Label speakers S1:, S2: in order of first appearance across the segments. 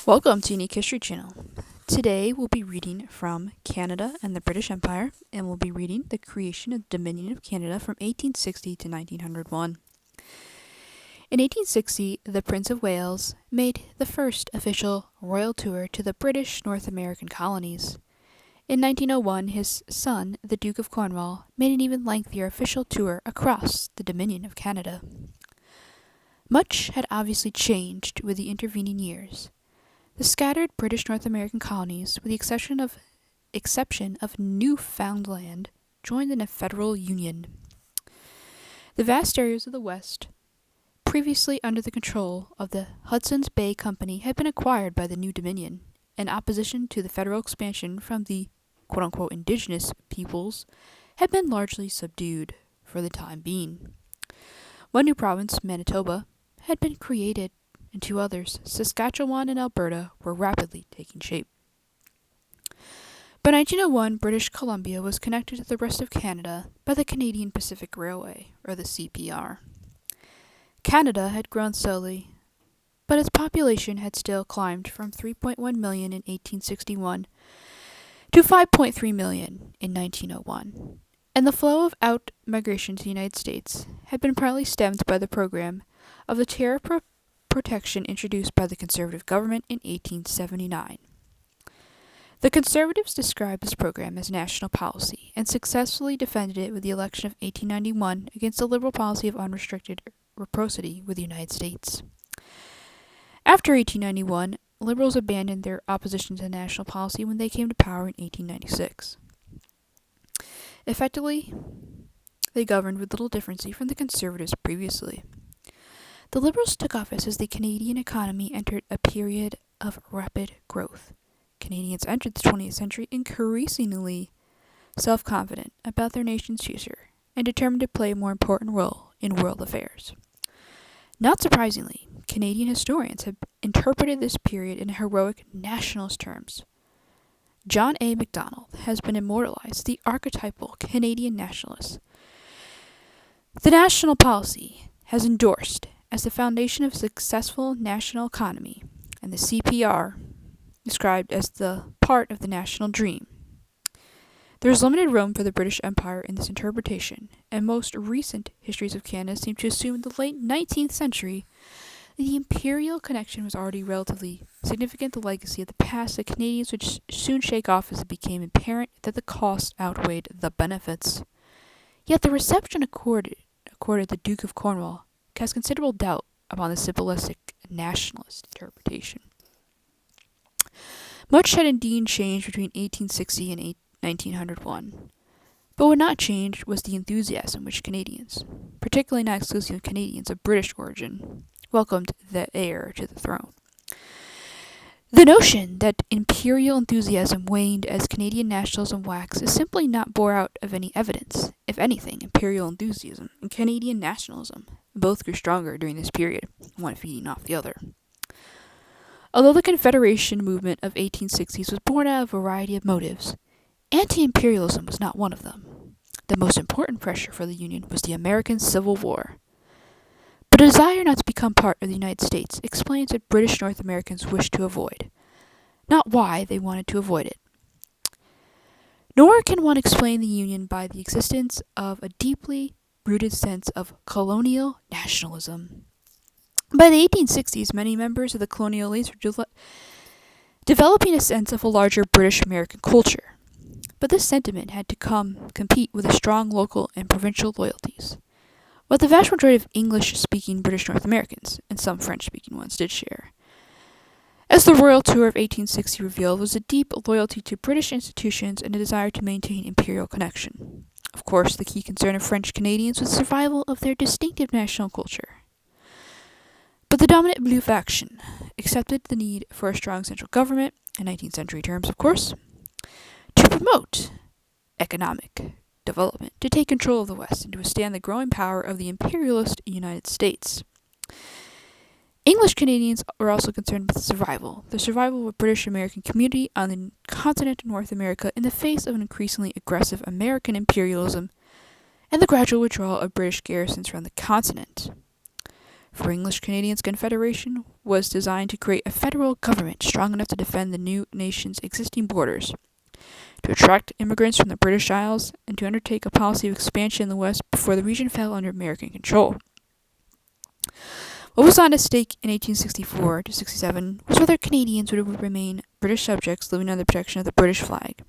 S1: Welcome to Unique History Channel. Today we'll be reading from Canada and the British Empire, and we'll be reading the creation of the Dominion of Canada from 1860 to 1901. In 1860, the Prince of Wales made the first official royal tour to the British North American colonies. In 1901, his son, the Duke of Cornwall, made an even lengthier official tour across the Dominion of Canada. Much had obviously changed with the intervening years. The scattered British North American colonies, with the exception of Newfoundland, joined in a federal union. The vast areas of the West, previously under the control of the Hudson's Bay Company, had been acquired by the new Dominion, and opposition to the federal expansion from the quote-unquote indigenous peoples had been largely subdued for the time being. One new province, Manitoba, had been created, and two others, Saskatchewan and Alberta, were rapidly taking shape. By 1901, British Columbia was connected to the rest of Canada by the Canadian Pacific Railway, or the CPR. Canada had grown slowly, but its population had still climbed from 3.1 million in 1861 to 5.3 million in 1901, and the flow of out-migration to the United States had been partly stemmed by the program of the tariff protection introduced by the Conservative government in 1879. The Conservatives described this program as national policy and successfully defended it with the election of 1891 against the Liberal policy of unrestricted reciprocity with the United States. After 1891, Liberals abandoned their opposition to national policy when they came to power in 1896. Effectively, they governed with little difference from the Conservatives previously. The Liberals took office as the Canadian economy entered a period of rapid growth. Canadians entered the 20th century increasingly self-confident about their nation's future and determined to play a more important role in world affairs. Not surprisingly, Canadian historians have interpreted this period in heroic nationalist terms. John A. Macdonald has been immortalized as the archetypal Canadian nationalist. The national policy has endorsed as the foundation of a successful national economy, and the CPR described as the part of the national dream. There is limited room for the British Empire in this interpretation, and most recent histories of Canada seem to assume in the late 19th century that the Imperial connection was already relatively significant. The legacy of the past the Canadians would soon shake off as it became apparent that the costs outweighed the benefits. Yet the reception accorded the Duke of Cornwall casts considerable doubt upon the simplistic nationalist interpretation. Much had indeed changed between 1860 and 1901, but what not changed was the enthusiasm which Canadians, particularly not exclusively Canadians of British origin, welcomed the heir to the throne. The notion that imperial enthusiasm waned as Canadian nationalism waxed is simply not bore out of any evidence. If anything, imperial enthusiasm and Canadian nationalism both grew stronger during this period, one feeding off the other. Although the Confederation movement of 1860s was born out of a variety of motives, anti-imperialism was not one of them. The most important pressure for the Union was the American Civil War. But a desire not to become part of the United States explains what British North Americans wished to avoid, not why they wanted to avoid it. Nor can one explain the Union by the existence of a deeply rooted sense of colonial nationalism. By the 1860s, many members of the colonial elites were developing a sense of a larger British American culture, but this sentiment had to compete with the strong local and provincial loyalties. What the vast majority of English-speaking British North Americans, and some French-speaking ones, did share, as the Royal Tour of 1860 revealed, was a deep loyalty to British institutions and a desire to maintain imperial connection. Of course, the key concern of French Canadians was the survival of their distinctive national culture. But the dominant blue faction accepted the need for a strong central government, in 19th century terms, of course, to promote economic development, to take control of the West, and to withstand the growing power of the imperialist United States. English Canadians were also concerned with the survival of a British American community on the continent of North America in the face of an increasingly aggressive American imperialism and the gradual withdrawal of British garrisons from the continent. For English Canadians, Confederation was designed to create a federal government strong enough to defend the new nation's existing borders, to attract immigrants from the British Isles, and to undertake a policy of expansion in the West before the region fell under American control. What was on at stake in 1864 to 67 was whether Canadians would remain British subjects living under the protection of the British flag.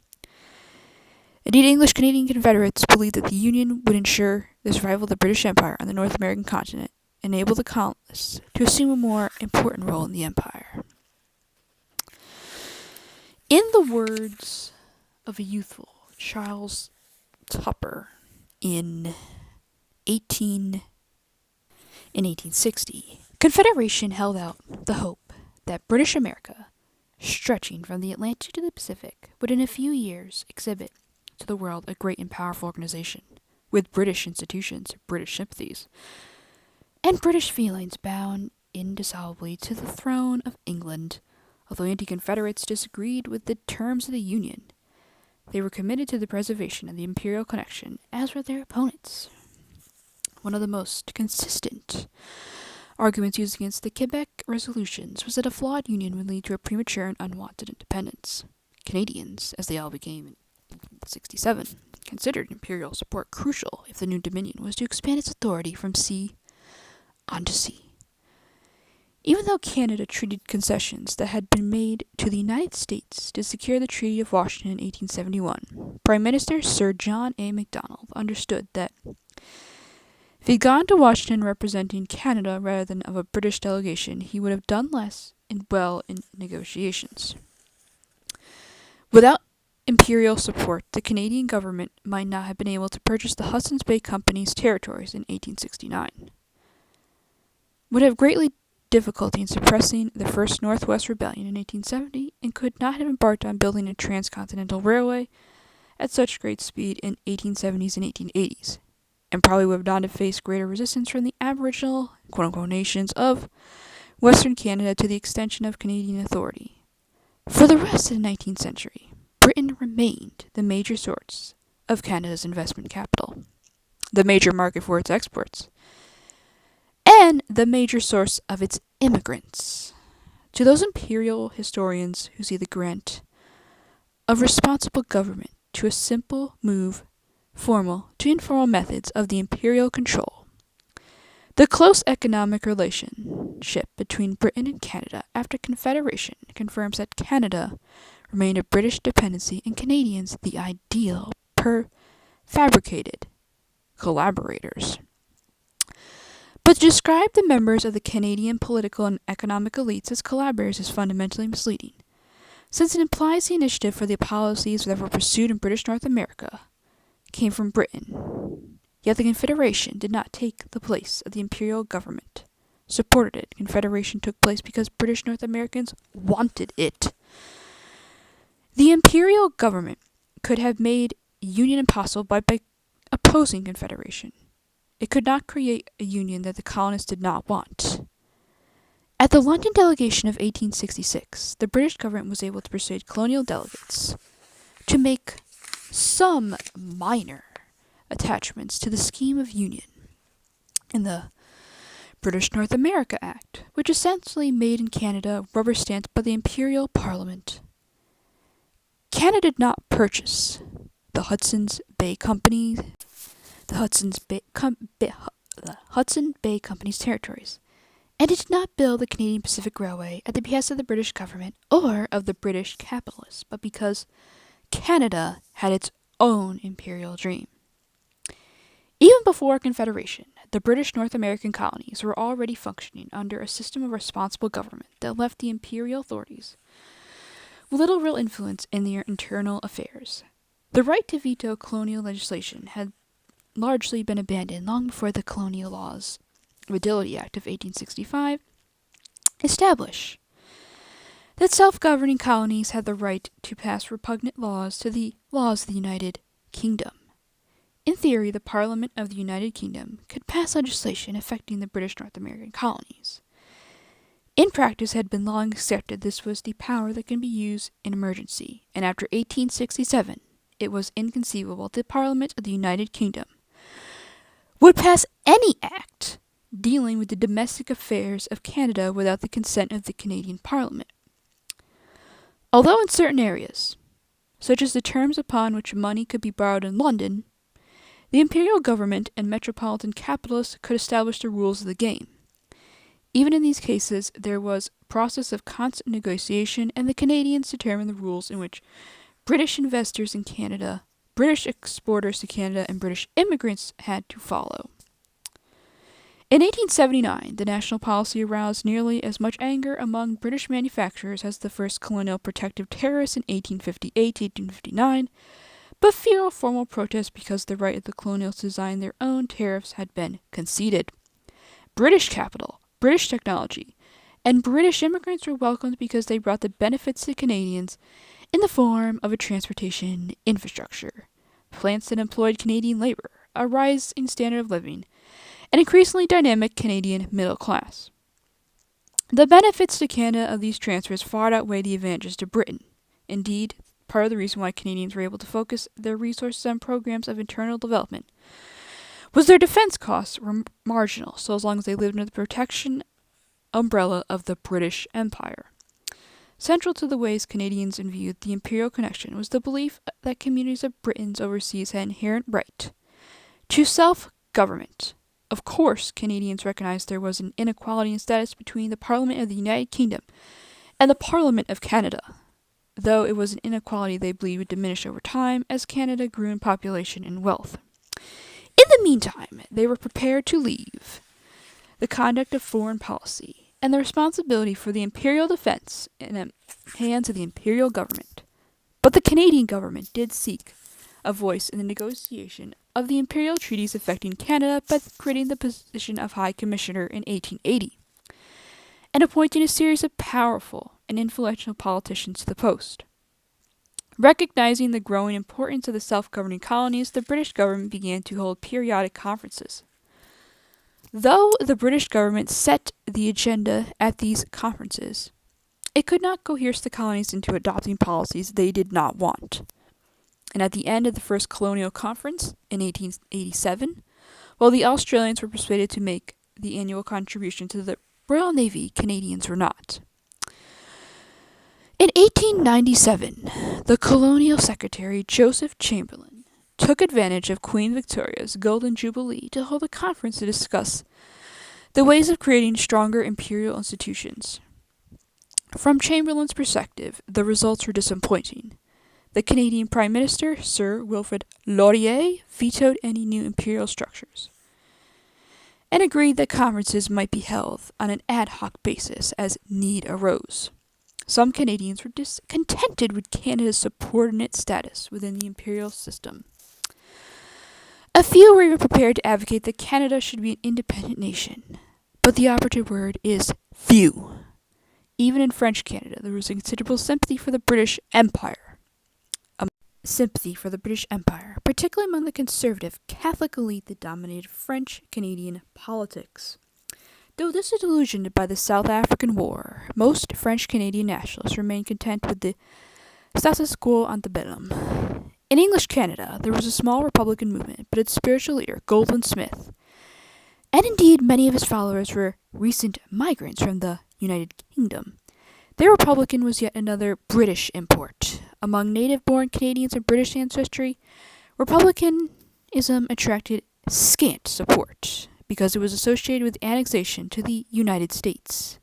S1: Indeed, English Canadian Confederates believed that the Union would ensure the survival of the British Empire on the North American continent, and enable the colonists to assume a more important role in the empire. In the words of a youthful Charles Tupper in 1860, Confederation held out the hope that British America, stretching from the Atlantic to the Pacific, would in a few years exhibit to the world a great and powerful organization, with British institutions, British sympathies, and British feelings bound indissolubly to the throne of England. Although anti-Confederates disagreed with the terms of the Union, they were committed to the preservation of the Imperial connection, as were their opponents. One of the most consistent arguments used against the Quebec resolutions was that a flawed union would lead to a premature and unwanted independence. Canadians, as they all became in 1867, considered Imperial support crucial if the new Dominion was to expand its authority from sea onto sea. Even though Canada treated concessions that had been made to the United States to secure the Treaty of Washington in 1871, Prime Minister Sir John A. Macdonald understood that if he had gone to Washington representing Canada rather than of a British delegation, he would have done less in negotiations. Without Imperial support, the Canadian government might not have been able to purchase the Hudson's Bay Company's territories in 1869. Would have greatly difficulty in suppressing the First Northwest Rebellion in 1870, and could not have embarked on building a transcontinental railway at such great speed in 1870s and 1880s, and probably would not have faced greater resistance from the Aboriginal, quote-unquote, nations of Western Canada to the extension of Canadian authority. For the rest of the 19th century, Britain remained the major source of Canada's investment capital, the major market for its exports, and the major source of its immigrants. To those imperial historians who see the grant of responsible government to a simple move, formal to informal methods of the imperial control, the close economic relationship between Britain and Canada after Confederation confirms that Canada remained a British dependency and Canadians the ideal fabricated collaborators. But to describe the members of the Canadian political and economic elites as collaborators is fundamentally misleading, since it implies the initiative for the policies that were pursued in British North America came from Britain. Yet the Confederation did not take the place of the Imperial government, supported it. Confederation took place because British North Americans wanted it. The Imperial government could have made union impossible by opposing Confederation. It could not create a union that the colonists did not want. At the London delegation of 1866, the British government was able to persuade colonial delegates to make some minor attachments to the scheme of union in the British North America Act, which essentially made in Canada rubber stamped by the Imperial Parliament. Canada did not purchase the Hudson's Bay Company's territories, and it did not build the Canadian Pacific Railway at the behest of the British government or of the British capitalists, but because Canada had its own imperial dream. Even before Confederation, the British North American colonies were already functioning under a system of responsible government that left the imperial authorities with little real influence in their internal affairs. The right to veto colonial legislation had largely been abandoned long before the Colonial Laws Redility Act of 1865 established that self-governing colonies had the right to pass repugnant laws to the laws of the United Kingdom. In theory, the Parliament of the United Kingdom could pass legislation affecting the British North American colonies. In practice, it had been long accepted this was the power that can be used in emergency, and after 1867, it was inconceivable that the Parliament of the United Kingdom would pass any act dealing with the domestic affairs of Canada without the consent of the Canadian Parliament. Although in certain areas, such as the terms upon which money could be borrowed in London, the Imperial government and metropolitan capitalists could establish the rules of the game. Even in these cases, there was a process of constant negotiation, and the Canadians determined the rules in which British investors in Canada, British exporters to Canada, and British immigrants had to follow. In 1879, the national policy aroused nearly as much anger among British manufacturers as the first colonial protective tariffs in 1858-1859, but fewer formal protests because the right of the colonials to design their own tariffs had been conceded. British capital, British technology, and British immigrants were welcomed because they brought the benefits to Canadians in the form of a transportation infrastructure, plants that employed Canadian labor, a rise in standard of living, an increasingly dynamic Canadian middle class. The benefits to Canada of these transfers far outweigh the advantages to Britain. Indeed, part of the reason why Canadians were able to focus their resources on programs of internal development was their defense costs were marginal, so as long as they lived under the protection umbrella of the British Empire. Central to the ways Canadians viewed the imperial connection was the belief that communities of Britons overseas had inherent right to self-government. Of course, Canadians recognized there was an inequality in status between the Parliament of the United Kingdom and the Parliament of Canada, though it was an inequality they believed would diminish over time as Canada grew in population and wealth. In the meantime, they were prepared to leave the conduct of foreign policy and the responsibility for the imperial defense in the hands of the imperial government. But the Canadian government did seek a voice in the negotiation of the imperial treaties affecting Canada by creating the position of High Commissioner in 1880 and appointing a series of powerful and influential politicians to the post. Recognizing the growing importance of the self-governing colonies, the British government began to hold periodic conferences. Though the British government set the agenda at these conferences, it could not coerce the colonies into adopting policies they did not want. And at the end of the first colonial conference in 1887, while the Australians were persuaded to make the annual contribution to the Royal Navy, Canadians were not. In 1897, the Colonial Secretary Joseph Chamberlain took advantage of Queen Victoria's Golden Jubilee to hold a conference to discuss the ways of creating stronger imperial institutions. From Chamberlain's perspective, the results were disappointing. The Canadian Prime Minister, Sir Wilfrid Laurier, vetoed any new imperial structures and agreed that conferences might be held on an ad hoc basis as need arose. Some Canadians were discontented with Canada's subordinate status within the imperial system. A few were even prepared to advocate that Canada should be an independent nation, but the operative word is few. Even in French Canada, there was a considerable sympathy for the British Empire. Particularly among the conservative Catholic elite that dominated French Canadian politics. Though disillusioned by the South African War, most French Canadian nationalists remained content with the status quo antebellum. In English Canada, there was a small Republican movement, but its spiritual leader, Goldwin Smith, and indeed many of his followers were recent migrants from the United Kingdom. Their Republican was yet another British import. Among native-born Canadians of British ancestry, Republicanism attracted scant support because it was associated with annexation to the United States.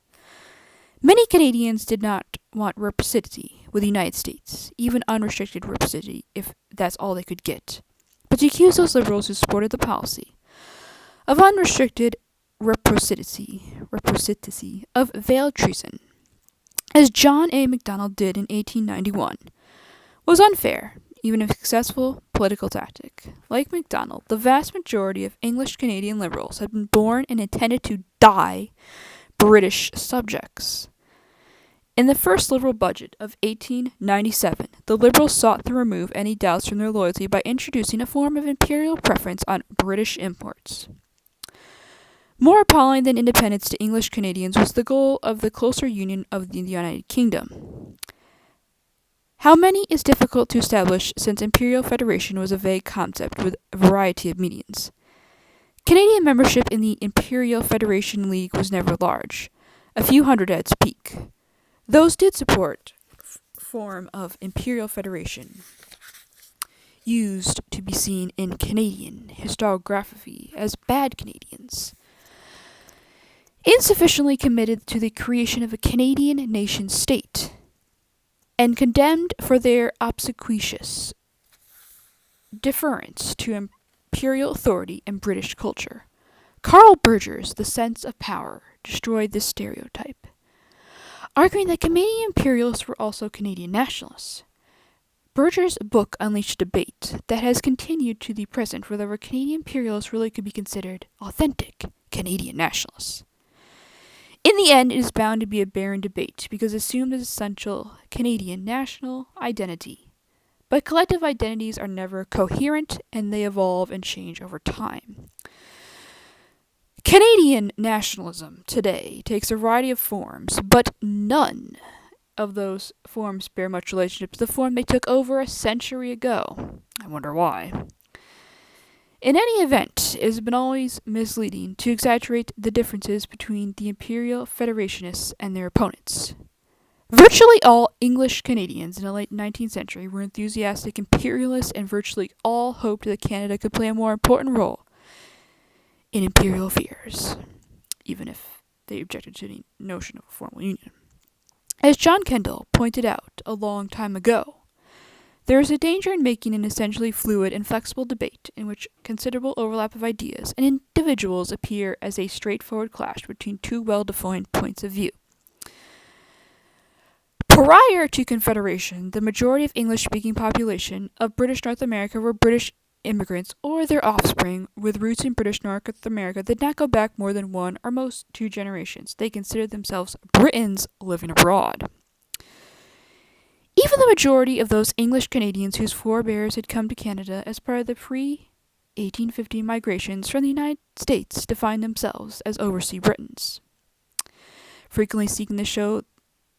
S1: Many Canadians did not want reciprocity with the United States, even unrestricted reciprocity if that's all they could get. But to accuse those liberals who supported the policy of unrestricted reciprocity of veiled treason, as John A. Macdonald did in 1891, was unfair, even a successful political tactic. Like Macdonald, the vast majority of English Canadian liberals had been born and intended to die British subjects. In the first Liberal budget of 1897, the Liberals sought to remove any doubts from their loyalty by introducing a form of imperial preference on British imports. More appalling than independence to English Canadians was the goal of the closer union of the United Kingdom. How many is difficult to establish since imperial federation was a vague concept with a variety of meanings. Canadian membership in the Imperial Federation League was never large, a few hundred at its peak. Those did support form of Imperial Federation used to be seen in Canadian historiography as bad Canadians, insufficiently committed to the creation of a Canadian nation-state, and condemned for their obsequious deference to imperial authority and British culture. Carl Berger's The Sense of Power destroyed this stereotype, arguing that Canadian imperialists were also Canadian nationalists. Berger's book unleashed a debate that has continued to the present whether Canadian imperialists really could be considered authentic Canadian nationalists. In the end, it is bound to be a barren debate because it assumed as essential Canadian national identity. But collective identities are never coherent and they evolve and change over time. Canadian nationalism today takes a variety of forms, but none of those forms bear much relationship to the form they took over a century ago. I wonder why. In any event, it has been always misleading to exaggerate the differences between the Imperial Federationists and their opponents. Virtually all English Canadians in the late 19th century were enthusiastic imperialists, and virtually all hoped that Canada could play a more important role in imperial affairs, even if they objected to the notion of a formal union. As John Kendall pointed out a long time ago, there is a danger in making an essentially fluid and flexible debate in which considerable overlap of ideas and individuals appear as a straightforward clash between two well-defined points of view. Prior to Confederation, the majority of English-speaking population of British North America were British immigrants or their offspring with roots in British North America that did not go back more than one or most two generations. They considered themselves Britons living abroad. Even the majority of those English Canadians whose forebears had come to Canada as part of the pre-1850 migrations from the United States defined themselves as overseas Britons, frequently seeking to show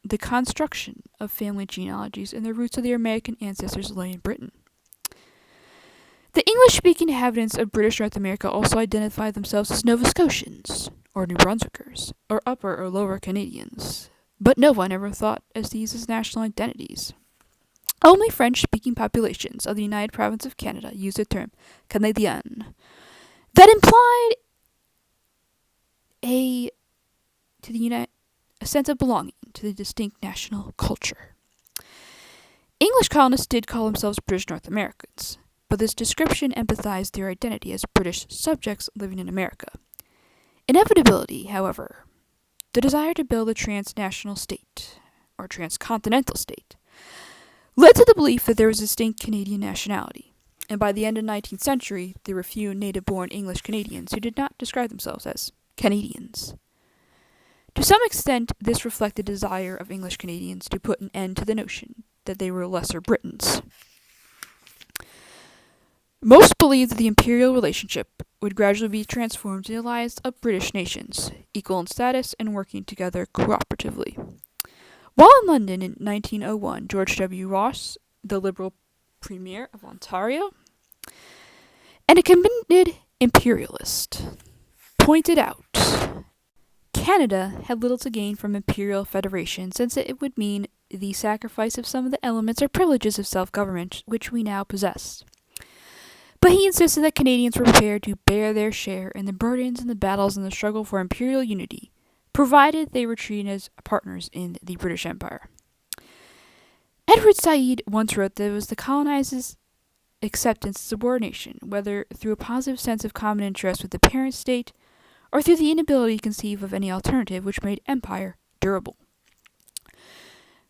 S1: the construction of family genealogies and the roots of their American ancestors lay in Britain. The English-speaking inhabitants of British North America also identified themselves as Nova Scotians, or New Brunswickers, or Upper or Lower Canadians, but no one ever thought of these as national identities. Only French-speaking populations of the United Province of Canada used the term Canadien. That implied a sense of belonging to the distinct national culture. English colonists did call themselves British North Americans, but this description emphasized their identity as British subjects living in America. Inevitability, however, the desire to build a transnational state, or transcontinental state, led to the belief that there was a distinct Canadian nationality, and by the end of the 19th century, there were few native-born English Canadians who did not describe themselves as Canadians. To some extent, this reflected the desire of English Canadians to put an end to the notion that they were lesser Britons. Most believed that the imperial relationship would gradually be transformed into the alliance of British nations, equal in status and working together cooperatively. While in London in 1901, George W. Ross, the Liberal Premier of Ontario, and a committed imperialist, pointed out Canada had little to gain from imperial federation, since it would mean the sacrifice of some of the elements or privileges of self-government which we now possess. But he insisted that Canadians were prepared to bear their share in the burdens and the battles and the struggle for imperial unity, provided they were treated as partners in the British Empire. Edward Said once wrote that it was the colonizers' acceptance of subordination, whether through a positive sense of common interest with the parent state, or through the inability to conceive of any alternative which made empire durable.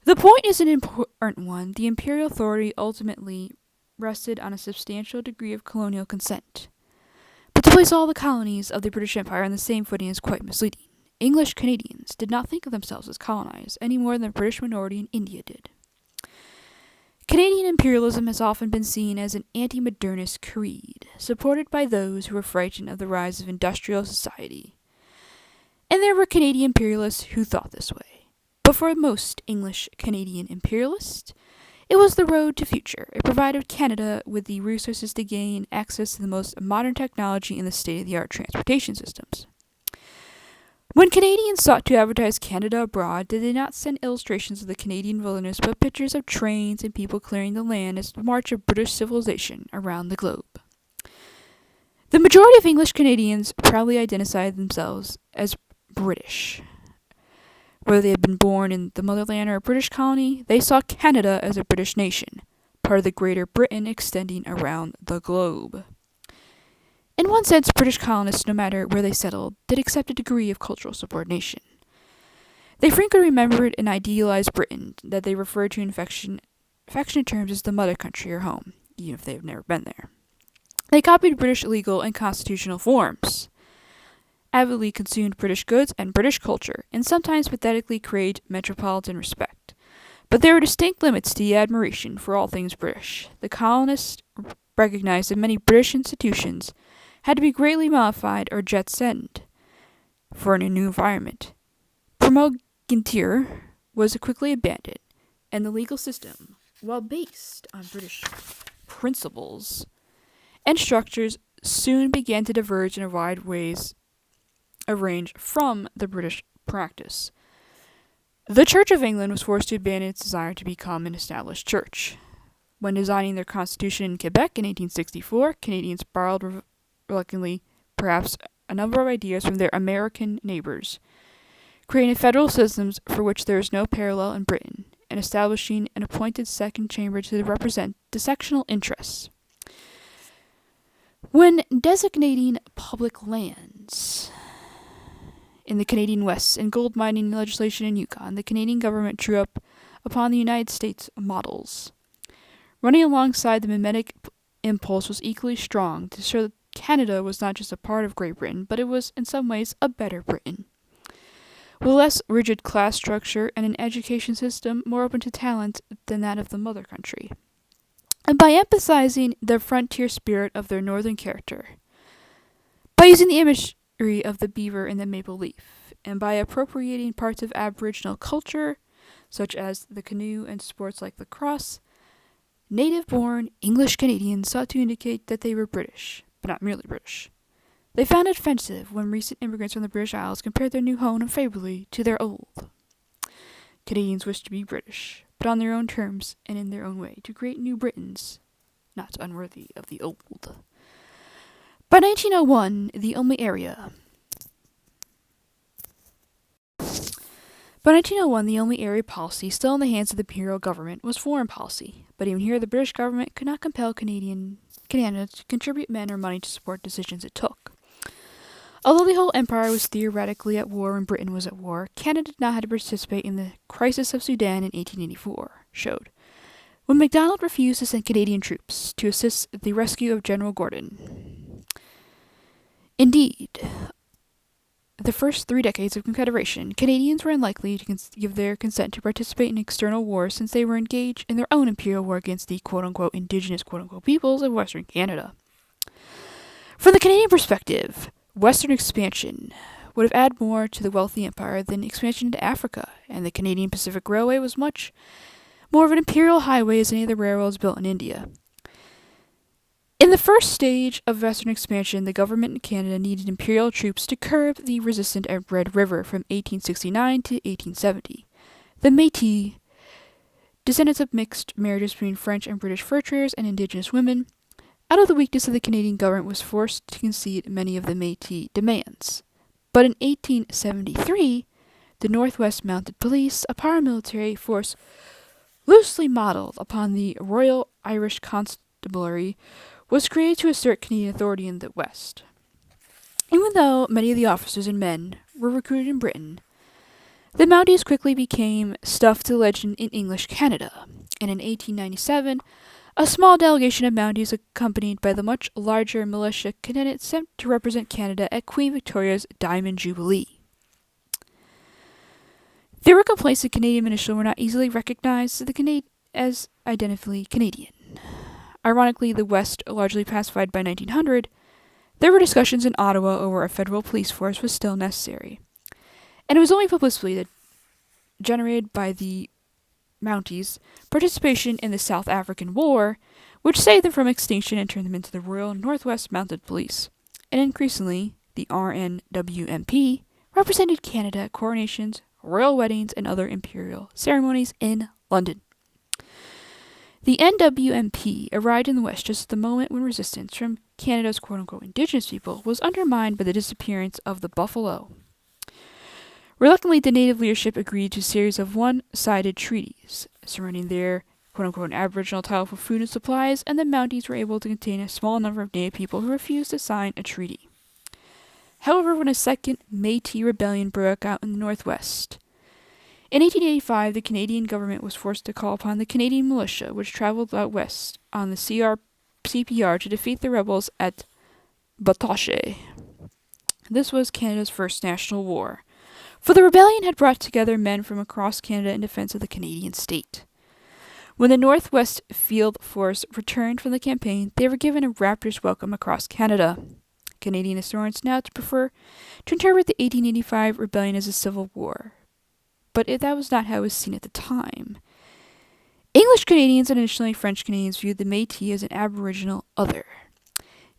S1: The point is an important one. The imperial authority ultimately rested on a substantial degree of colonial consent. But to place all the colonies of the British Empire on the same footing is quite misleading. English Canadians did not think of themselves as colonized any more than the British minority in India did. Canadian imperialism has often been seen as an anti-modernist creed, supported by those who were frightened of the rise of industrial society. And there were Canadian imperialists who thought this way. But for most English Canadian imperialists, It was the road to future. It provided Canada with the resources to gain access to the most modern technology and the state-of-the-art transportation systems. When Canadians sought to advertise Canada abroad, they did not send illustrations of the Canadian wilderness, but pictures of trains and people clearing the land as the march of British civilization around the globe. The majority of English Canadians proudly identified themselves as British. Whether they had been born in the motherland or a British colony, they saw Canada as a British nation, part of the Greater Britain extending around the globe. In one sense, British colonists, no matter where they settled, did accept a degree of cultural subordination. They frequently remembered and idealized Britain, that they referred to in affectionate terms as the mother country or home, even if they have never been there. They copied British legal and constitutional forms, avidly consumed British goods and British culture, and sometimes pathetically craved metropolitan respect. But there were distinct limits to the admiration for all things British. The colonists recognized that many British institutions had to be greatly modified or jettisoned for a new environment. Primogeniture was quickly abandoned, and the legal system, while based on British principles and structures, soon began to diverge in a wide range from the British practice. The Church of England was forced to abandon its desire to become an established church. When designing their constitution in Quebec in 1864, Canadians borrowed reluctantly, perhaps, a number of ideas from their American neighbors, creating federal systems for which there is no parallel in Britain, and establishing an appointed second chamber to represent the sectional interests. When designating public lands in the Canadian West and gold mining legislation in Yukon, the Canadian government drew up upon the United States models. Running alongside the mimetic impulse was equally strong to show that Canada was not just a part of Great Britain, but it was in some ways a better Britain, with a less rigid class structure and an education system more open to talent than that of the mother country. And by emphasizing the frontier spirit of their northern character, by using the imagery of the beaver and the maple leaf, and by appropriating parts of Aboriginal culture, such as the canoe and sports like lacrosse, native-born English Canadians sought to indicate that they were British, but not merely British. They found it offensive when recent immigrants from the British Isles compared their new home unfavorably to their old. Canadians wished to be British, but on their own terms and in their own way, to create new Britons, not unworthy of the old. By 1901, the only area policy still in the hands of the Imperial government was foreign policy, but even here the British government could not compel Canada to contribute men or money to support decisions it took. Although the whole empire was theoretically at war when Britain was at war, Canada did not have to participate in the crisis of Sudan in 1884 showed, when Macdonald refused to send Canadian troops to assist the rescue of General Gordon. Indeed, the first 3 decades of Confederation, Canadians were unlikely to give their consent to participate in external wars since they were engaged in their own imperial war against the quote-unquote indigenous quote-unquote peoples of Western Canada. From the Canadian perspective, Western expansion would have added more to the wealthy empire than expansion into Africa, and the Canadian Pacific Railway was much more of an imperial highway as any of the railroads built in India. In the first stage of Western expansion, the government in Canada needed imperial troops to curb the resistance at Red River from 1869 to 1870. The Métis, descendants of mixed marriages between French and British fur traders and indigenous women, out of the weakness of the Canadian government was forced to concede many of the Métis demands. But in 1873, the Northwest Mounted Police, a paramilitary force loosely modeled upon the Royal Irish Constabulary, was created to assert Canadian authority in the West. Even though many of the officers and men were recruited in Britain, the Mounties quickly became stuff to legend in English Canada, and in 1897, a small delegation of Mounties accompanied by the much larger militia cadet sent to represent Canada at Queen Victoria's Diamond Jubilee. There were complaints that Canadian militia were not easily recognized as identically Canadian. Ironically, the West largely pacified by 1900, there were discussions in Ottawa over a federal police force was still necessary. And it was only publicity that generated by the Mounties' participation in the South African War, which saved them from extinction and turned them into the Royal Northwest Mounted Police. And increasingly, the RNWMP represented Canada at coronations, royal weddings, and other imperial ceremonies in London. The NWMP arrived in the West just at the moment when resistance from Canada's quote-unquote Indigenous people was undermined by the disappearance of the buffalo. Reluctantly, the Native leadership agreed to a series of one-sided treaties surrounding their quote-unquote Aboriginal title for food and supplies, and the Mounties were able to contain a small number of Native people who refused to sign a treaty. However, when a second Métis rebellion broke out in the Northwest, in 1885, the Canadian government was forced to call upon the Canadian Militia, which traveled out west on the CPR to defeat the rebels at Batoche. This was Canada's first national war, for the rebellion had brought together men from across Canada in defense of the Canadian state. When the Northwest Field Force returned from the campaign, they were given a rapturous welcome across Canada. Canadian historians now prefer to interpret the 1885 rebellion as a civil war, but that was not how it was seen at the time. English Canadians and initially French Canadians viewed the Métis as an Aboriginal other.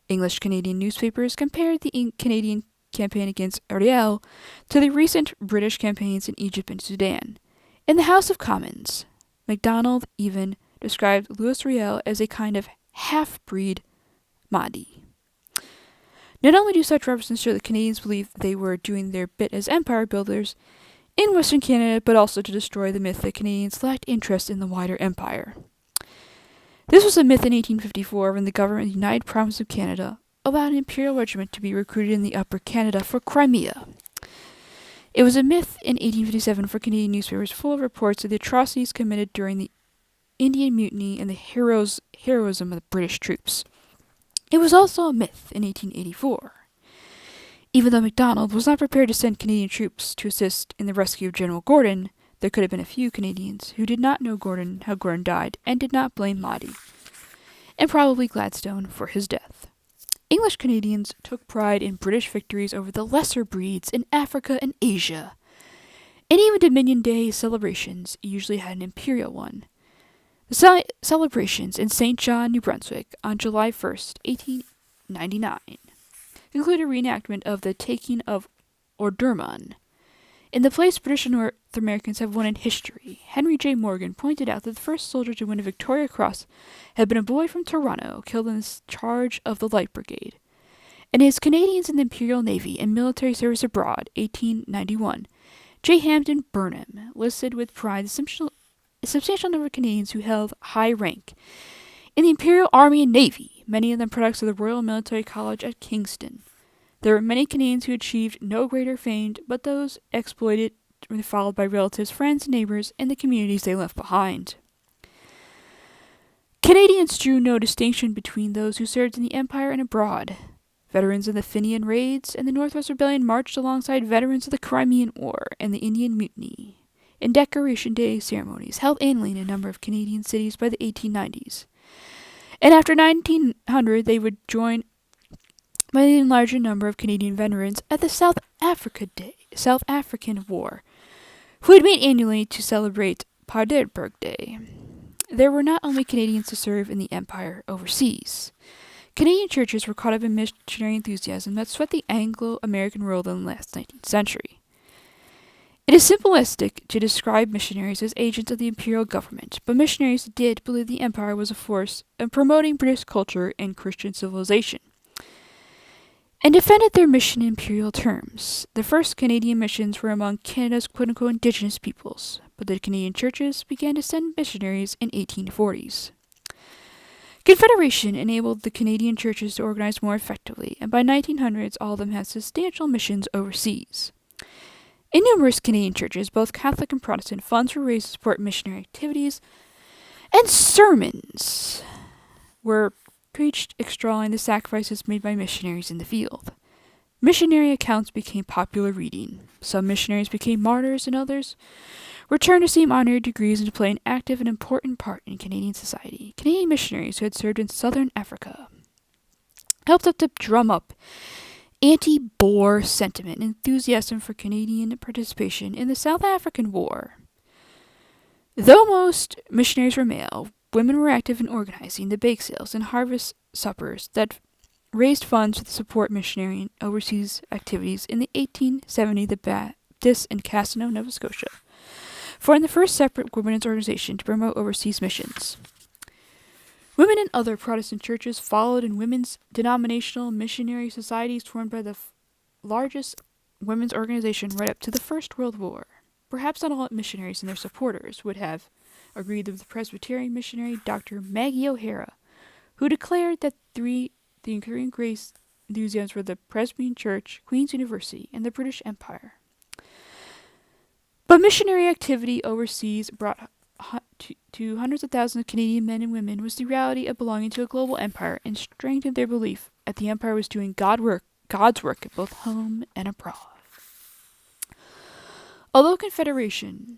S1: English Canadian newspapers compared the Canadian campaign against Imperial to the recent British campaigns in Egypt and Sudan. In the House of Commons, MacDonald even described Louis Riel as a kind of half-breed Mahdi. Not only do such references show that Canadians believed they were doing their bit as empire builders in Western Canada, but also to destroy the myth that Canadians lacked interest in the wider empire. This was a myth in 1854 when the government of the United Province of Canada allowed an Imperial regiment to be recruited in the Upper Canada for Crimea. It was a myth in 1857 for Canadian newspapers full of reports of the atrocities committed during the Indian Mutiny and the heroism of the British troops. It was also a myth in 1884. Even though MacDonald was not prepared to send Canadian troops to assist in the rescue of General Gordon, there could have been a few Canadians who did not know how Gordon died, and did not blame Mahdi, and probably Gladstone, for his death. English Canadians took pride in British victories over the lesser breeds in Africa and Asia, and even Dominion Day celebrations usually had an imperial one. The celebrations in St. John, New Brunswick, on July 1st, 1899, include a reenactment of the taking of Omdurman. In the place British and North Americans have won in history, Henry J. Morgan pointed out that the first soldier to win a Victoria Cross had been a boy from Toronto killed in the charge of the Light Brigade. And his Canadians in the Imperial Navy and military service abroad, 1891, J. Hampden Burnham listed with pride a substantial number of Canadians who held high rank in the Imperial Army and Navy, many of them products of the Royal Military College at Kingston. There were many Canadians who achieved no greater fame, but those exploited were followed by relatives, friends, and neighbors in the communities they left behind. Canadians drew no distinction between those who served in the Empire and abroad. Veterans of the Fenian Raids and the Northwest Rebellion marched alongside veterans of the Crimean War and the Indian Mutiny in Decoration Day ceremonies held annually in a number of Canadian cities by the 1890s. And after 1900, they would join by an even larger number of Canadian veterans at the South African War, who would meet annually to celebrate Paardeberg Day. There were not only Canadians to serve in the Empire overseas. Canadian churches were caught up in missionary enthusiasm that swept the Anglo-American world in the last 19th century. It is simplistic to describe missionaries as agents of the imperial government, but missionaries did believe the empire was a force in promoting British culture and Christian civilization, and defended their mission in imperial terms. The first Canadian missions were among Canada's quote-unquote indigenous peoples, but the Canadian churches began to send missionaries in 1840s. Confederation enabled the Canadian churches to organize more effectively, and by 1900s all of them had substantial missions overseas. In numerous Canadian churches, both Catholic and Protestant, funds were raised to support missionary activities, and sermons were preached extolling the sacrifices made by missionaries in the field. Missionary accounts became popular reading. Some missionaries became martyrs, and others returned to receive honorary degrees and to play an active and important part in Canadian society. Canadian missionaries who had served in southern Africa helped to drum up anti-Boer sentiment and enthusiasm for Canadian participation in the South African War. Though most missionaries were male, women were active in organizing the bake sales and harvest suppers that raised funds to support missionary and overseas activities in the 1870 the Baptists in Casino, Nova Scotia, formed the first separate women's organization to promote overseas missions. Women in other Protestant churches followed, and women's denominational missionary societies formed by the largest women's organization right up to the First World War. Perhaps not all missionaries and their supporters would have agreed with the Presbyterian missionary Dr. Maggie O'Hara, who declared that the Enduring Grace enthusiasts were the Presbyterian Church, Queen's University, and the British Empire. But missionary activity overseas brought to hundreds of thousands of Canadian men and women was the reality of belonging to a global empire and strengthened their belief that the empire was doing God's work at both home and abroad. Although Confederation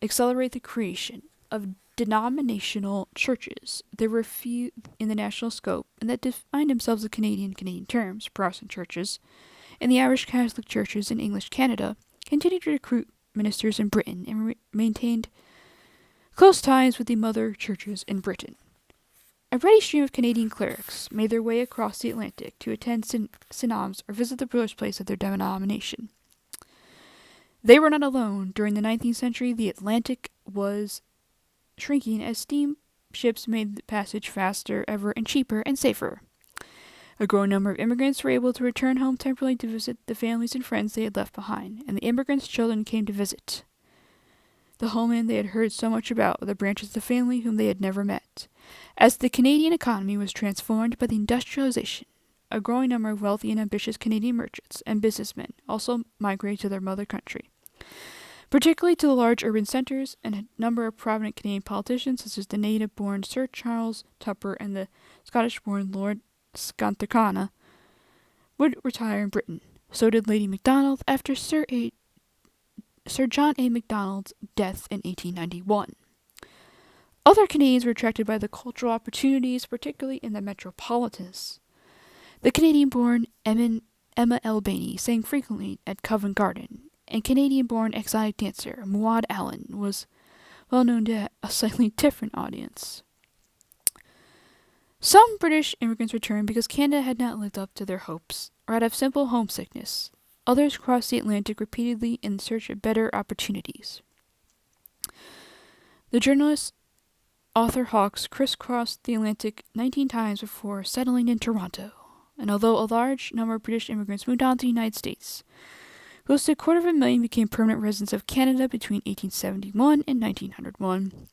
S1: accelerated the creation of denominational churches, there were few in the national scope and that defined themselves as Canadian terms. Protestant churches and the Irish Catholic churches in English Canada continued to recruit ministers in Britain and maintained close ties with the mother churches in Britain. A ready stream of Canadian clerics made their way across the Atlantic to attend synods or visit the birthplace of their denomination. They were not alone. During the 19th century, the Atlantic was shrinking as steamships made the passage faster ever and cheaper and safer. A growing number of immigrants were able to return home temporarily to visit the families and friends they had left behind, and the immigrants' children came to visit the homeland they had heard so much about, the branches of the family whom they had never met. As the Canadian economy was transformed by the industrialization, a growing number of wealthy and ambitious Canadian merchants and businessmen also migrated to their mother country, particularly to the large urban centers, and a number of prominent Canadian politicians, such as the native-born Sir Charles Tupper and the Scottish-born Lord Scontacana, would retire in Britain. So did Lady Macdonald after Sir John A. Macdonald's death in 1891. Other Canadians were attracted by the cultural opportunities, particularly in the metropolis. The Canadian-born Emma L. Bainey sang frequently at Covent Garden, and Canadian-born exotic dancer Maud Allen was well known to a slightly different audience. Some British immigrants returned because Canada had not lived up to their hopes, or out of simple homesickness. Others crossed the Atlantic repeatedly in search of better opportunities. The journalist Arthur Hawkes crisscrossed the Atlantic 19 times before settling in Toronto, and although a large number of British immigrants moved on to the United States, close to 250,000 became permanent residents of Canada between 1871 and 1901,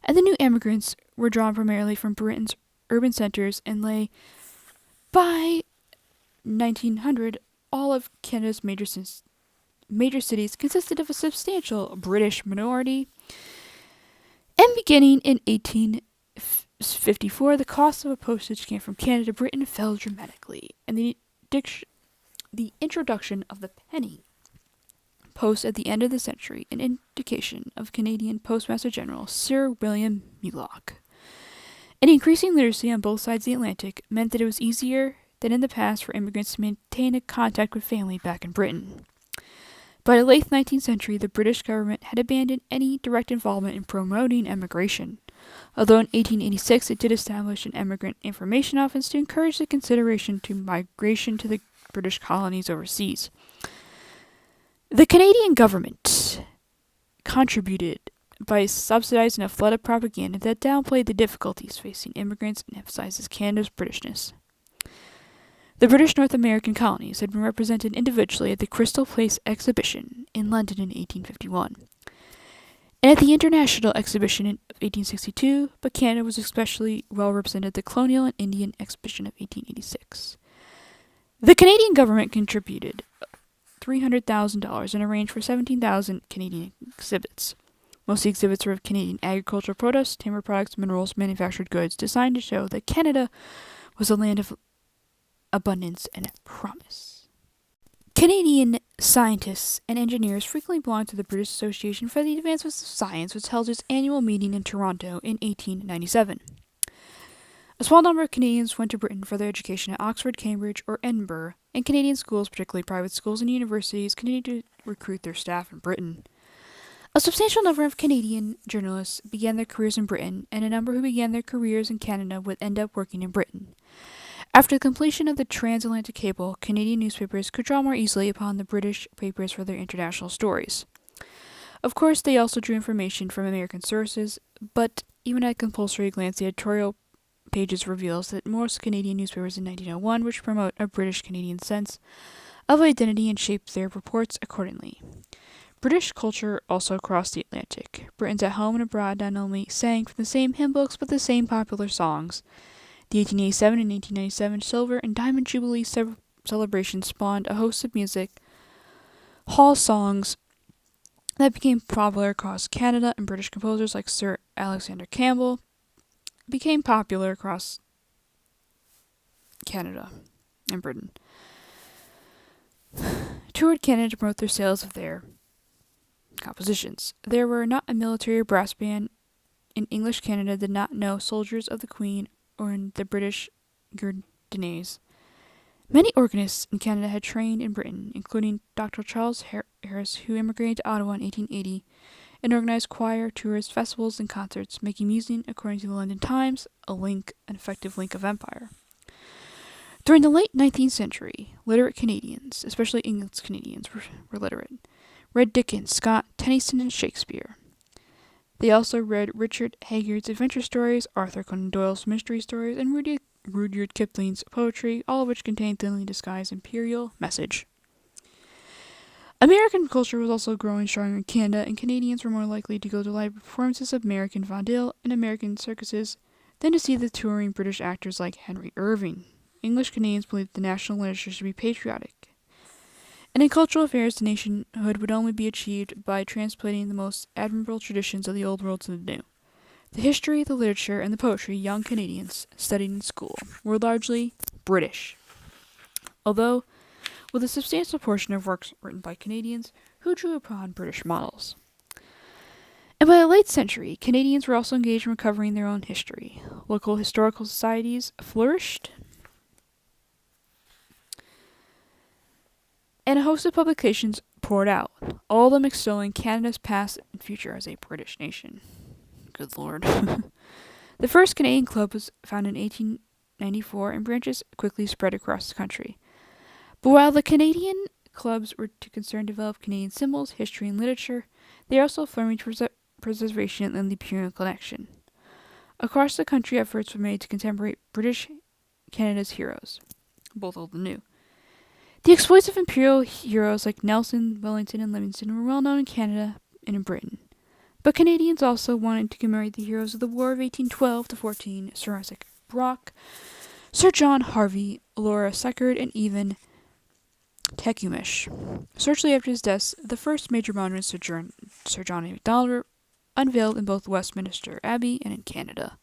S1: and the new immigrants were drawn primarily from Britain's urban centers and lay by 1900 all of Canada's major cities consisted of a substantial British minority, and beginning in 1854 the cost of a postage stamp from Canada to Britain fell dramatically, and the introduction of the penny post at the end of the century, an indication of Canadian Postmaster General Sir William Mulock. An increasing literacy on both sides of the Atlantic meant that it was easier than in the past for immigrants to maintain a contact with family back in Britain. By the late 19th century, the British government had abandoned any direct involvement in promoting emigration, although in 1886 it did establish an immigrant information office to encourage the consideration to migration to the British colonies overseas. The Canadian government contributed by subsidizing a flood of propaganda that downplayed the difficulties facing immigrants and emphasizes Canada's Britishness. The British North American colonies had been represented individually at the Crystal Palace exhibition in London in 1851, and at the International exhibition in 1862, but Canada was especially well represented at the Colonial and Indian exhibition of 1886. The Canadian government contributed $300,000 and arranged for 17,000 Canadian exhibits. Most of the exhibits were of Canadian agricultural produce, timber products, minerals, manufactured goods, designed to show that Canada was a land of abundance and promise. Canadian scientists and engineers frequently belonged to the British Association for the Advancement of Science, which held its annual meeting in Toronto in 1897. A small number of Canadians went to Britain for their education at Oxford, Cambridge, or Edinburgh, and Canadian schools, particularly private schools and universities, continued to recruit their staff in Britain. A substantial number of Canadian journalists began their careers in Britain, and a number who began their careers in Canada would end up working in Britain. After the completion of the transatlantic cable, Canadian newspapers could draw more easily upon the British papers for their international stories. Of course, they also drew information from American sources, but even at a compulsory glance, the editorial pages reveals that most Canadian newspapers in 1901 would promote a British-Canadian sense of identity and shape their reports accordingly. British culture also crossed the Atlantic. Britons at home and abroad not only sang from the same hymn books but the same popular songs. The 1887 and 1897 Silver and Diamond Jubilee celebrations spawned a host of music hall songs that became popular across Canada, and British composers like Sir Alexander Campbell became popular across Canada and Britain. Toured Canada to promote their sales of their compositions. There were not a military or brass band in English Canada did not know Soldiers of the Queen or in the British Grenadiers. Many organists in Canada had trained in Britain, including Dr. Charles Harris, who immigrated to Ottawa in 1880 and organized choir, tours, festivals, and concerts, making music, according to the London Times, an effective link of empire. During the late 19th century, literate Canadians, especially English Canadians, were literate, read Dickens, Scott, Tennyson, and Shakespeare. They also read Richard Haggard's adventure stories, Arthur Conan Doyle's mystery stories, and Rudyard Kipling's poetry, all of which contained thinly disguised imperial message. American culture was also growing stronger in Canada, and Canadians were more likely to go to live performances of American vaudeville and American circuses than to see the touring British actors like Henry Irving. English Canadians believed the national literature should be patriotic, and in cultural affairs, the nationhood would only be achieved by transplanting the most admirable traditions of the old world to the new. The history, the literature, and the poetry young Canadians studied in school were largely British, although with a substantial portion of works written by Canadians who drew upon British models. And by the late century, Canadians were also engaged in recovering their own history. Local historical societies flourished, and a host of publications poured out, all of them extolling Canada's past and future as a British nation. Good Lord. The first Canadian club was founded in 1894, and branches quickly spread across the country. But while the Canadian clubs were concerned to develop Canadian symbols, history, and literature, they also affirmed preservation and the Imperial connection. Across the country, efforts were made to commemorate British Canada's heroes, both old and new. The exploits of Imperial heroes like Nelson, Wellington, and Livingston were well known in Canada and in Britain. But Canadians also wanted to commemorate the heroes of the War of 1812-14, Sir Isaac Brock, Sir John Harvey, Laura Secord, and even Tecumseh. Shortly after his death, the first major monument, Sir John A. Macdonald, were unveiled in both Westminster Abbey and in Canada.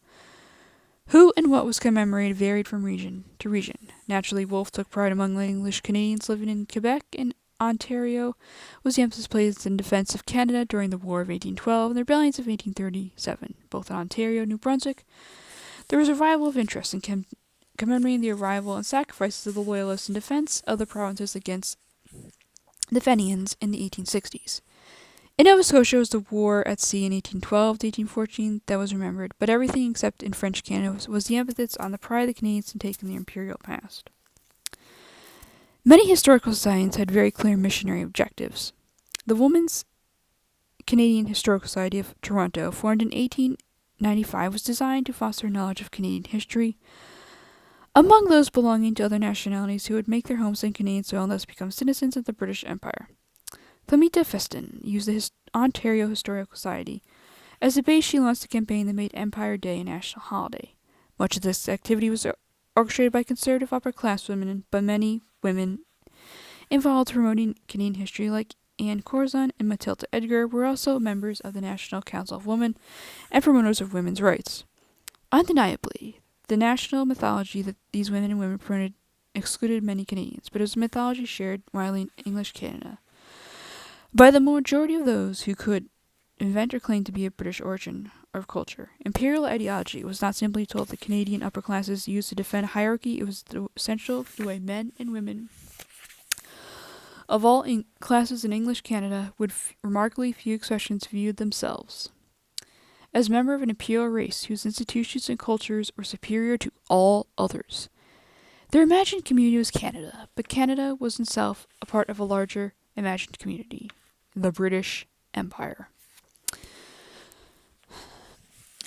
S1: Who and what was commemorated varied from region to region. Naturally, Wolfe took pride among the English Canadians living in Quebec, and Ontario was the emphasis placed in defense of Canada during the War of 1812 and the rebellions of 1837. Both in Ontario and New Brunswick, there was a revival of interest in commemorating the arrival and sacrifices of the Loyalists in defense of the provinces against the Fenians in the 1860s. In Nova Scotia was the war at sea in 1812 to 1814 that was remembered, but everything except in French Canada was the emphasis on the pride the Canadians had taken in the imperial past. Many historical societies had very clear missionary objectives. The Women's Canadian Historical Society of Toronto, formed in 1895, was designed to foster knowledge of Canadian history among those belonging to other nationalities who would make their homes in Canadian soil and thus become citizens of the British Empire. Clementa Feston used the Ontario Historical Society as a base. She launched a campaign that made Empire Day a national holiday. Much of this activity was orchestrated by conservative upper-class women, but many women involved promoting Canadian history, like Anne Corzon and Matilda Edgar, were also members of the National Council of Women and promoters of women's rights. Undeniably, the national mythology that these women and women promoted excluded many Canadians, but it was a mythology shared widely in English Canada by the majority of those who could invent or claim to be of British origin or of culture. Imperial ideology was not simply told the Canadian upper classes used to defend hierarchy, it was essential to the way men and women Of all classes in English Canada, with remarkably few exceptions, viewed themselves as member of an imperial race whose institutions and cultures were superior to all others. Their imagined community was Canada, but Canada was itself a part of a larger imagined community, the British Empire.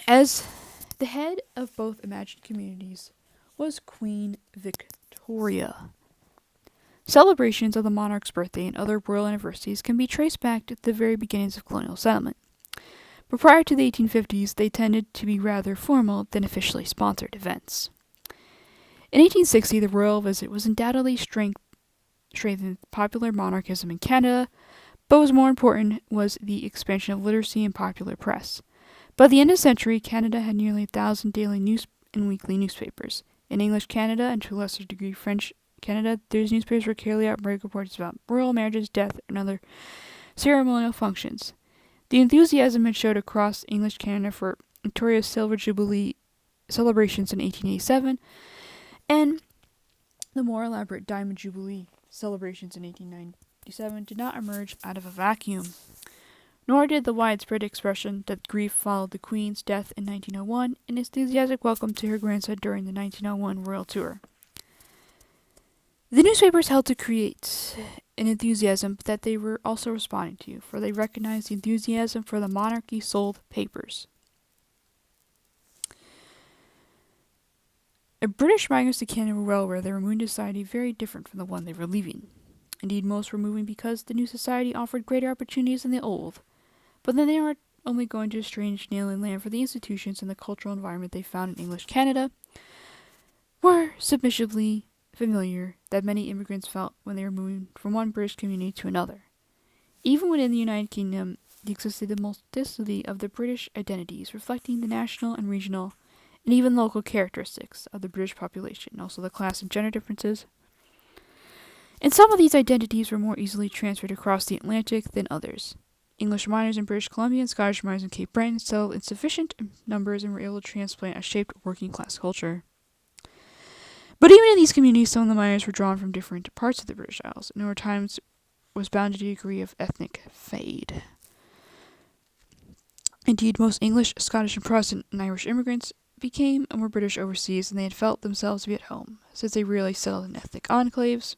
S1: As the head of both imagined communities was Queen Victoria. Celebrations of the monarch's birthday and other royal anniversaries can be traced back to the very beginnings of colonial settlement. But prior to the 1850s, they tended to be rather formal than officially sponsored events. In 1860, the royal visit was undoubtedly strengthened popular monarchism in Canada, but what was more important was the expansion of literacy and popular press. By the end of the century, Canada had nearly 1,000 daily news and weekly newspapers. In English Canada, and to a lesser degree French Canada, these newspapers were carried out reports about royal marriages, death, and other ceremonial functions. The enthusiasm had showed across English Canada for Victoria's Silver Jubilee celebrations in 1887, and the more elaborate Diamond Jubilee celebrations in 1897 did not emerge out of a vacuum. Nor did the widespread expression that grief followed the Queen's death in 1901 and enthusiastic welcome to her grandson during the 1901 royal tour. The newspapers helped to create an enthusiasm that they were also responding to, for they recognized the enthusiasm for the monarchy sold papers. British migrants to Canada were well aware they were moving to a society very different from the one they were leaving. Indeed, most were moving because the new society offered greater opportunities than the old. But then they weren't only going to a strange alien land, for the institutions and the cultural environment they found in English Canada were submissively familiar that many immigrants felt when they were moving from one British community to another. Even within the United Kingdom, there existed the multiplicity of the British identities, reflecting the national and regional and even local characteristics of the British population, also the class and gender differences. And some of these identities were more easily transferred across the Atlantic than others. English miners in British Columbia and Scottish miners in Cape Breton settled in sufficient numbers and were able to transplant a shaped working-class culture. But even in these communities, some of the miners were drawn from different parts of the British Isles, and over time was bound to a degree of ethnic fade. Indeed, most English, Scottish, and Protestant and Irish immigrants became more British overseas than they had felt themselves to be at home, since they rarely settled in ethnic enclaves.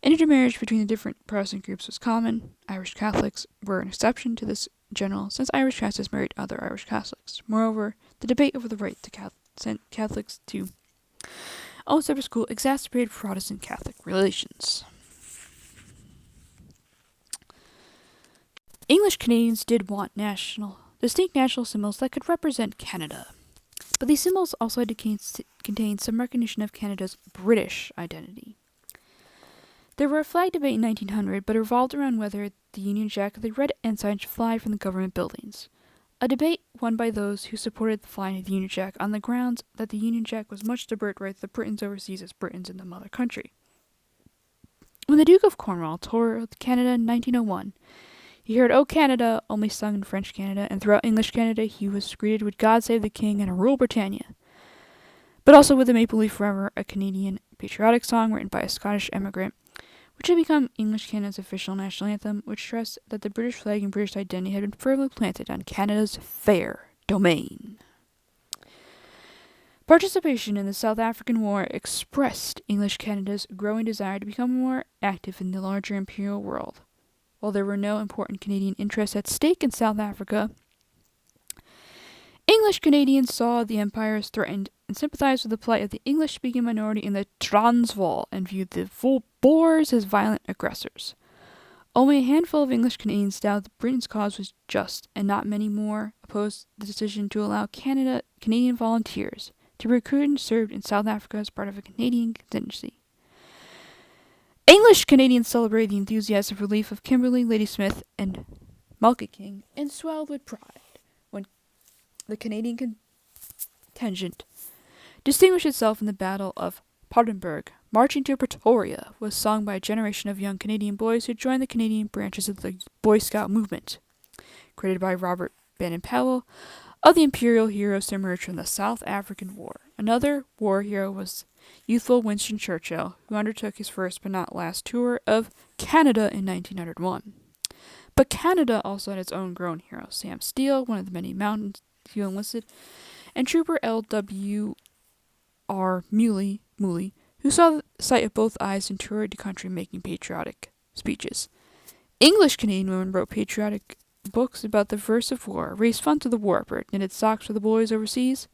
S1: Intermarriage between the different Protestant groups was common. Irish Catholics were an exception to this general, since Irish Catholics married other Irish Catholics. Moreover, the debate over the right to send Catholics to own separate school exacerbated Protestant Catholic relations. English Canadians did want distinct national symbols that could represent Canada. But these symbols also had to contain some recognition of Canada's British identity. There were a flag debate in 1900, but it revolved around whether the Union Jack or the Red Ensign should fly from the government buildings. A debate won by those who supported the flying of the Union Jack on the grounds that the Union Jack was much the birthright of the Britons overseas as Britons in the mother country. When the Duke of Cornwall toured Canada in 1901, he heard "O Canada" only sung in French Canada, and throughout English Canada he was greeted with "God Save the King" and "Rule Britannia," but also with "The Maple Leaf Forever," a Canadian patriotic song written by a Scottish emigrant, which had become English Canada's official national anthem, which stressed that the British flag and British identity had been firmly planted on Canada's fair domain. Participation in the South African War expressed English Canada's growing desire to become more active in the larger imperial world. While there were no important Canadian interests at stake in South Africa, English Canadians saw the empire as threatened and sympathized with the plight of the English-speaking minority in the Transvaal and viewed the Boers as violent aggressors. Only a handful of English Canadians doubted that Britain's cause was just, and not many more opposed the decision to allow Canadian volunteers to be recruited and served in South Africa as part of a Canadian contingency. English Canadians celebrated the enthusiastic relief of Kimberley, Ladysmith, and Mulket King, and swelled with pride when the Canadian contingent distinguished itself in the Battle of Paardenburg. "Marching to Pretoria" was sung by a generation of young Canadian boys who joined the Canadian branches of the Boy Scout movement. Created by Robert Baden-Powell, of the Imperial heroes to emerge from the South African War. Another war hero was youthful Winston Churchill, who undertook his first but not last tour of Canada in 1901. But Canada also had its own grown heroes: Sam Steele, one of the many mountains he enlisted, and Trooper L.W.R. Muley, who saw the sight of both eyes and toured the country making patriotic speeches. English Canadian women wrote patriotic books about the verse of war, raised funds for the war effort, knitted socks for the boys overseas,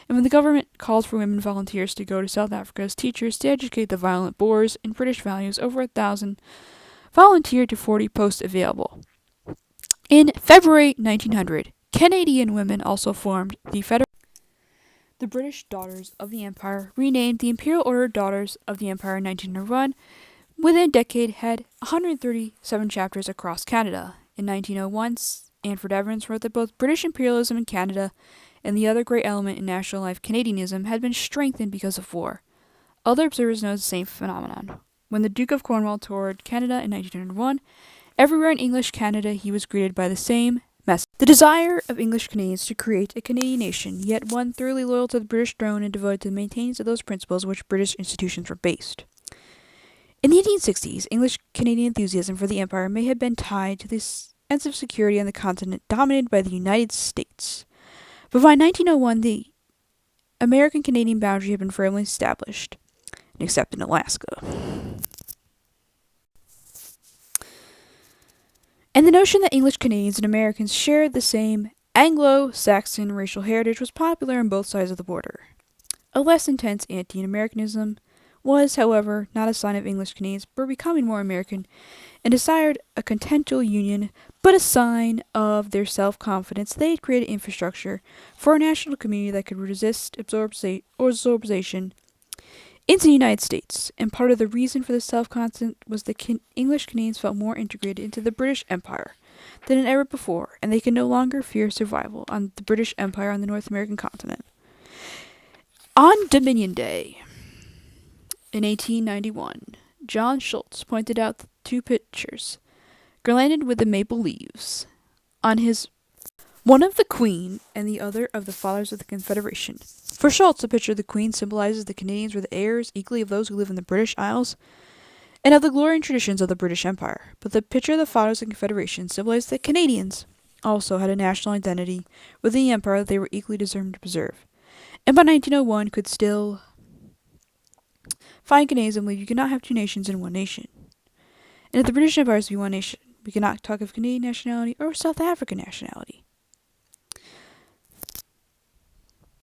S1: and when the government called for women volunteers to go to South Africa as teachers to educate the violent Boers in British values, over 1,000 volunteered to 40 posts available. In February 1900, Canadian women also formed the British Daughters of the Empire, renamed the Imperial Order Daughters of the Empire in 1901, within a decade had 137 chapters across Canada. In 1901, Anford Evans wrote that both British imperialism in Canada and the other great element in national life, Canadianism, had been strengthened because of war. Other observers noted the same phenomenon. When the Duke of Cornwall toured Canada in 1901, everywhere in English Canada he was greeted by the same message: the desire of English Canadians to create a Canadian nation, yet one thoroughly loyal to the British throne and devoted to the maintenance of those principles on which British institutions were based. In the 1860s, English Canadian enthusiasm for the Empire may have been tied to the sense of security on the continent dominated by the United States. But by 1901, the American-Canadian boundary had been firmly established, except in Alaska. And the notion that English Canadians and Americans shared the same Anglo-Saxon racial heritage was popular on both sides of the border. A less intense anti-Americanism was, however, not a sign of English Canadians becoming more American and desired a continental union, but a sign of their self-confidence. They had created infrastructure for a national community that could resist absorption into the United States, and part of the reason for this self-confidence was that English Canadians felt more integrated into the British Empire than ever before, and they could no longer fear survival on the British Empire on the North American continent. On Dominion Day in 1891, John Schultz pointed out the two pictures, garlanded with the maple leaves, on his one of the Queen and the other of the Fathers of the Confederation. For Schultz, the picture of the Queen symbolizes the Canadians were the heirs equally of those who live in the British Isles and of the glory and traditions of the British Empire. But the picture of the Fathers of the Confederation symbolized that Canadians also had a national identity within the Empire that they were equally determined to preserve. And by 1901 could still find Canadians believe you could not have two nations in one nation. And if the British Empire is to be one nation, we cannot talk of Canadian nationality or South African nationality.